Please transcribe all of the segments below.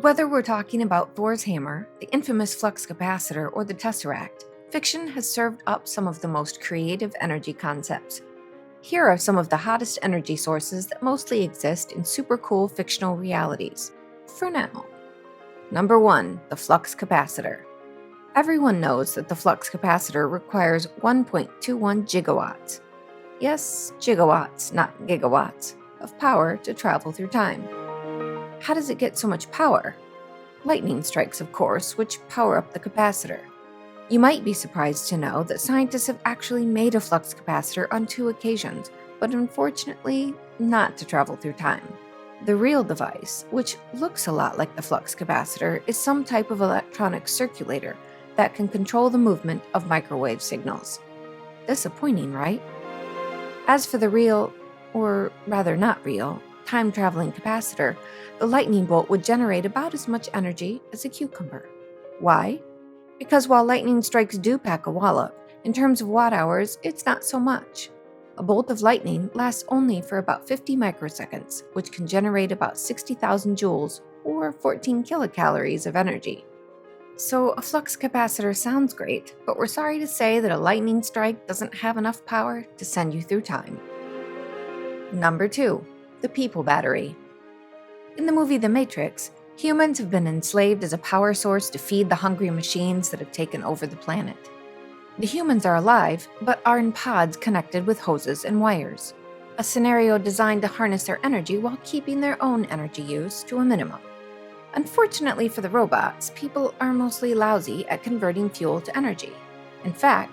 Whether we're talking about Thor's hammer, the infamous Flux Capacitor, or the Tesseract, fiction has served up some of the most creative energy concepts. Here are some of the hottest energy sources that mostly exist in super cool fictional realities. For now. Number 1. The Flux Capacitor. Everyone knows that the flux capacitor requires 1.21 gigawatts. Yes, gigawatts, not gigawatts, of power to travel through time. How does it get so much power? Lightning strikes, of course, which power up the capacitor. You might be surprised to know that scientists have actually made a flux capacitor on 2 occasions, but unfortunately not to travel through time. The real device, which looks a lot like the flux capacitor, is some type of electronic circulator that can control the movement of microwave signals. Disappointing, right? As for the real, or rather not real, time-traveling capacitor, the lightning bolt would generate about as much energy as a cucumber. Why? Because while lightning strikes do pack a wallop, in terms of watt-hours, it's not so much. A bolt of lightning lasts only for about 50 microseconds, which can generate about 60,000 joules, or 14 kilocalories of energy. So a flux capacitor sounds great, but we're sorry to say that a lightning strike doesn't have enough power to send you through time. Number 2. The people battery. In the movie The Matrix, humans have been enslaved as a power source to feed the hungry machines that have taken over the planet. The humans are alive, but are in pods connected with hoses and wires, a scenario designed to harness their energy while keeping their own energy use to a minimum. Unfortunately for the robots, people are mostly lousy at converting fuel to energy. In fact,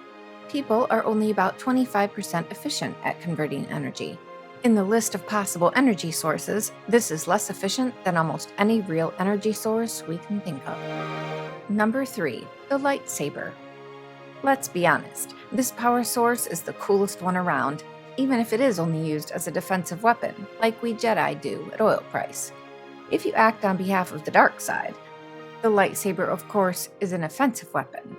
people are only about 25% efficient at converting energy. In the list of possible energy sources, this is less efficient than almost any real energy source we can think of. Number 3. The lightsaber. Let's be honest, this power source is the coolest one around, even if it is only used as a defensive weapon, like we Jedi do at oil price. If you act on behalf of the dark side, the lightsaber, of course, is an offensive weapon.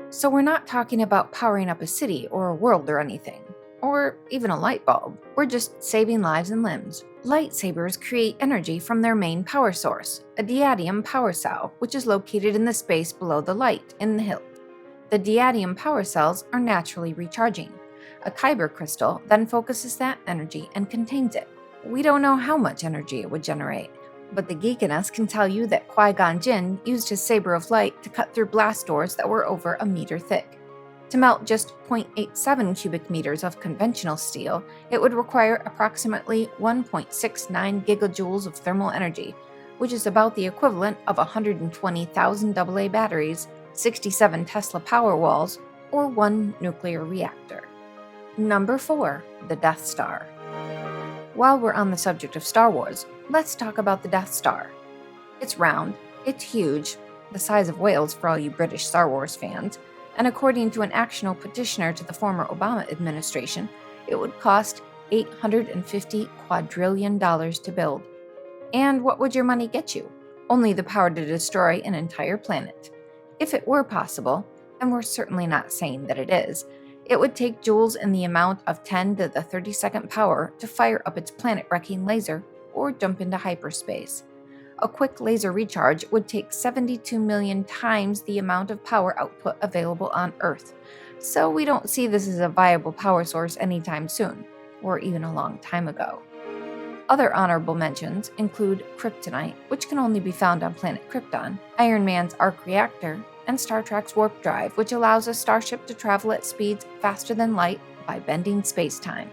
So we're not talking about powering up a city or a world or anything, or even a light bulb. We're just saving lives and limbs. Lightsabers create energy from their main power source, a diadium power cell, which is located in the space below the light in the hilt. The diadium power cells are naturally recharging. A kyber crystal then focuses that energy and contains it. We don't know how much energy it would generate, but the geek in us can tell you that Qui-Gon Jinn used his saber of light to cut through blast doors that were over a meter thick. To melt just 0.87 cubic meters of conventional steel, it would require approximately 1.69 gigajoules of thermal energy, which is about the equivalent of 120,000 AA batteries, 67 Tesla power walls, or 1 nuclear reactor. Number 4. The Death Star. While we're on the subject of Star Wars, let's talk about the Death Star. It's round, it's huge, the size of Wales for all you British Star Wars fans, and according to an actual petitioner to the former Obama administration, it would cost $850 quadrillion to build. And what would your money get you? Only the power to destroy an entire planet. If it were possible, and we're certainly not saying that it is, it would take joules in the amount of 10 to the 32nd power to fire up its planet-wrecking laser or jump into hyperspace. A quick laser recharge would take 72 million times the amount of power output available on Earth, so we don't see this as a viable power source anytime soon, or even a long time ago. Other honorable mentions include kryptonite, which can only be found on planet Krypton, Iron Man's arc reactor, and Star Trek's warp drive, which allows a starship to travel at speeds faster than light by bending space-time.